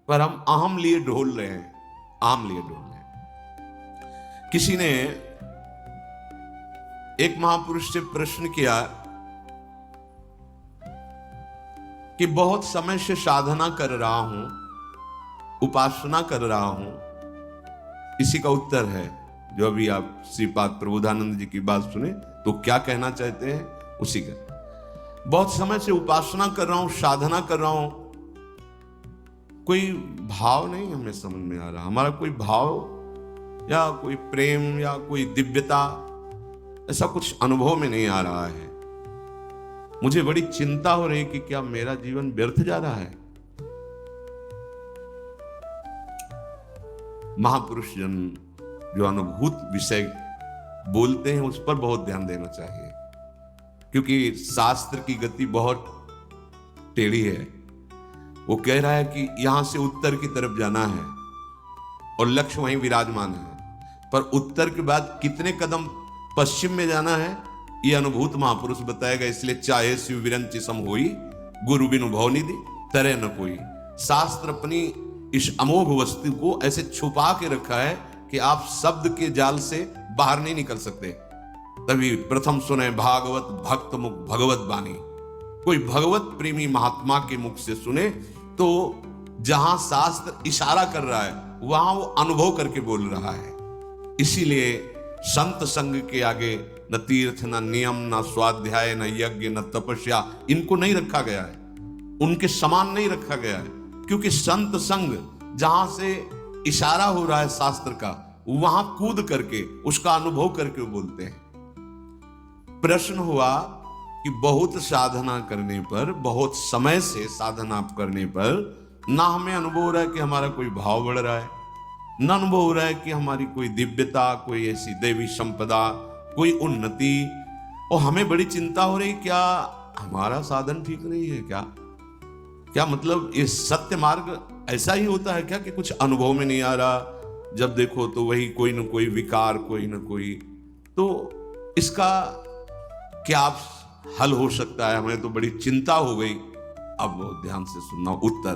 पर हम अहम लिए ढोल रहे हैं, आम लिए ढोल रहे हैं। किसी ने एक महापुरुष से प्रश्न किया कि बहुत समय से साधना कर रहा हूं, उपासना कर रहा हूं। इसी का उत्तर है जो अभी आप श्रीपाद प्रबोधानंद जी की बात सुने तो क्या कहना चाहते हैं, उसी का। बहुत समय से उपासना कर रहा हूं, साधना कर रहा हूं, कोई भाव नहीं हमें समझ में आ रहा। हमारा कोई भाव या कोई प्रेम या कोई दिव्यता ऐसा कुछ अनुभव में नहीं आ रहा है। मुझे बड़ी चिंता हो रही कि क्या मेरा जीवन व्यर्थ जा रहा है। महापुरुष जन जो अनुभूत विषय बोलते हैं उस पर बहुत ध्यान देना चाहिए, क्योंकि शास्त्र की गति बहुत टेढ़ी है। वो कह रहा है कि यहां से उत्तर की तरफ जाना है और लक्ष्य वहीं विराजमान है, पर उत्तर के बाद कितने कदम पश्चिम में जाना है ये अनुभूत महापुरुष बताएगा। इसलिए चाहे शिव विरंचि सम होई, गुरु बिनु भवनिधि तरे न कोई। शास्त्र अपनी इस अमोघ वस्तु को ऐसे छुपा के रखा है कि आप शब्द के जाल से बाहर नहीं निकल सकते। तभी प्रथम सुने भागवत भक्त मुख भगवत बानी। कोई भगवत प्रेमी महात्मा के मुख से सुने तो जहां शास्त्र इशारा कर रहा है वहां वो अनुभव करके बोल रहा है। इसीलिए संत संग के आगे न तीर्थ, न नियम, न स्वाध्याय, न यज्ञ, न तपस्या, इनको नहीं रखा गया है, उनके समान नहीं रखा गया है। क्योंकि संत संग जहां से इशारा हो रहा है शास्त्र का, वहां कूद करके उसका अनुभव करके वो बोलते हैं। प्रश्न हुआ कि बहुत साधना करने पर, बहुत समय से साधना करने पर ना हमें अनुभव हो रहा है कि हमारा कोई भाव बढ़ रहा है, न अनुभव हो रहा है कि हमारी कोई दिव्यता, कोई ऐसी देवी संपदा, कोई उन्नति, और हमें बड़ी चिंता हो रही क्या हमारा साधन ठीक नहीं है क्या मतलब ये सत्य मार्ग ऐसा ही होता है क्या कि कुछ अनुभव में नहीं आ रहा, जब देखो तो वही कोई न कोई विकार, कोई न कोई। तो इसका क्या हल हो सकता है? हमें तो बड़ी चिंता हो गई। अब ध्यान से सुनना उत्तर।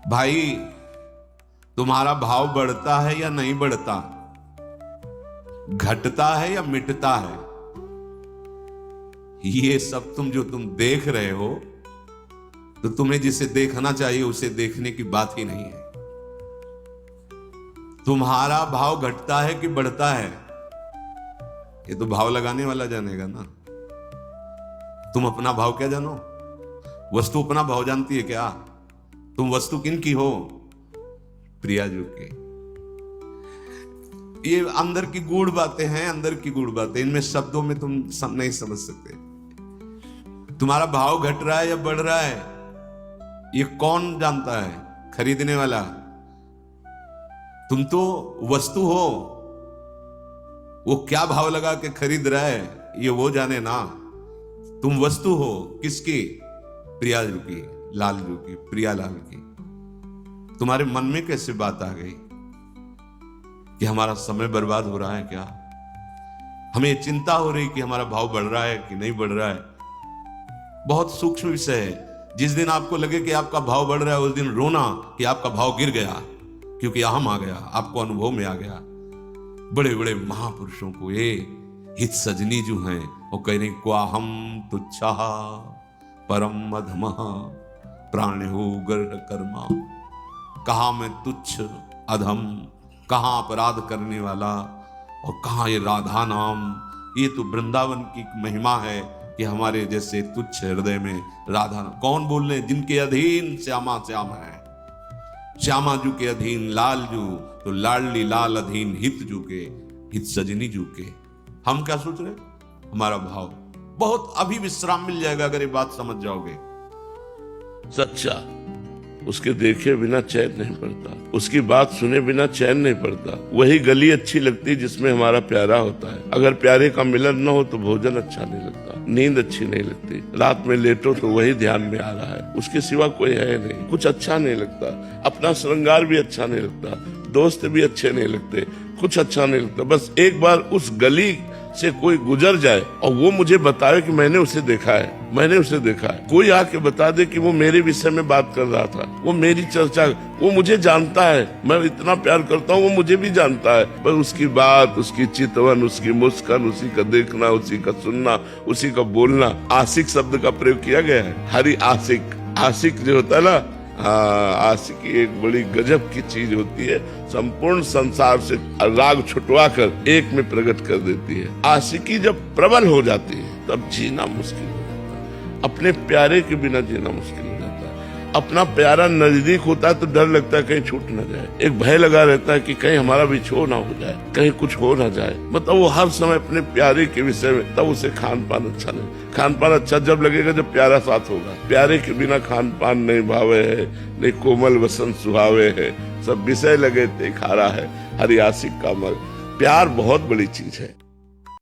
भाई, तुम्हारा भाव बढ़ता है या नहीं बढ़ता, घटता है या मिटता है, ये सब तुम देख रहे हो तो तुम्हें जिसे देखना चाहिए उसे देखने की बात ही नहीं है। तुम्हारा भाव घटता है कि बढ़ता है, ये तो भाव लगाने वाला जानेगा ना। तुम अपना भाव क्या जानो? वस्तु अपना भाव जानती है क्या? तुम वस्तु किन की हो? प्रिया जी की। ये अंदर की गूढ़ बातें हैं, अंदर की गूढ़ बातें, इनमें शब्दों में तुम नहीं समझ सकते। तुम्हारा भाव घट रहा है या बढ़ रहा है, ये कौन जानता है? खरीदने वाला। तुम तो वस्तु हो, वो क्या भाव लगा के खरीद रहा है ये वो जाने ना। तुम वस्तु हो किसकी? प्रिया जी की, लाल जी की, प्रिया लाल की। तुम्हारे मन में कैसे बात आ गई कि हमारा समय बर्बाद हो रहा है क्या? हमें चिंता हो रही कि हमारा भाव बढ़ रहा है कि नहीं बढ़ रहा है। बहुत सूक्ष्म विषय है। जिस दिन आपको लगे कि आपका भाव बढ़ रहा है उस दिन रोना कि आपका भाव गिर गया, क्योंकि अहम आ गया, आपको अनुभव में आ गया। बड़े बड़े महापुरुषों को ये हित सजनी जो हैं वो कह रहे को हम तुच्छा परम अधम प्राण हो गर्भ कर्मा। कहा मैं तुच्छ अधम, कहां अपराध करने वाला, और कहां ये राधा नाम। ये तो वृंदावन की महिमा है कि हमारे जैसे तुच्छ हृदय में राधा। कौन बोल रहे? जिनके अधीन श्यामा श्याम है, श्यामा जू के अधीन लाल जू, तो लाडली लाल अधीन हित जू के, हित सजनी जू के। हम क्या सोच रहे? हमारा भाव बहुत अभी विश्राम मिल जाएगा अगर ये बात समझ जाओगे। सच्चा उसके देखे बिना चैन नहीं पड़ता, उसकी बात सुने बिना चैन नहीं पड़ता। वही गली अच्छी लगती जिसमें हमारा प्यारा होता है। अगर प्यारे का मिलन न हो तो भोजन अच्छा नहीं लगता, नींद अच्छी नहीं लगती। रात में लेटो तो वही ध्यान में आ रहा है, उसके सिवा कोई है नहीं। कुछ अच्छा नहीं लगता, अपना श्रृंगार भी अच्छा नहीं लगता, दोस्त भी अच्छे नहीं लगते, कुछ अच्छा नहीं लगता। बस एक बार उस गली से कोई गुजर जाए और वो मुझे बताए कि मैंने उसे देखा है, मैंने उसे देखा है, कोई आके बता दे कि वो मेरे विषय में बात कर रहा था, वो मेरी चर्चा, वो मुझे जानता है, मैं इतना प्यार करता हूँ, वो मुझे भी जानता है, पर उसकी बात, उसकी चितवन, उसकी मुस्कान, उसी का देखना, उसी का सुनना, उसी का बोलना, आशिक शब्द का प्रयोग किया गया है। हरि आशिक, आशिक जो होता है ना, हाँ, आशिकी एक बड़ी गजब की चीज होती है, संपूर्ण संसार से राग छुटवा कर एक में प्रकट कर देती है। आशिकी जब प्रबल हो जाती है तब जीना मुश्किल हो जाता है, अपने प्यारे के बिना जीना मुश्किल हो जाता है। अपना प्यारा नजदीक होता है तो डर लगता है कहीं छूट न जाए, एक भय लगा रहता है कि कहीं हमारा बिछोह ना हो जाए, कहीं कुछ हो ना जाए, मतलब वो हर समय अपने प्यारे के विषय में, तब उसे खान पान अच्छा नहीं, खान पान अच्छा जब लगेगा जब प्यारा साथ होगा। प्यारे के बिना खान पान नहीं भावे है, नहीं कोमल वसन सुहावे है, सब विषय लगे ते खारा है, हरि आशिक का मर। प्यार बहुत बड़ी चीज है।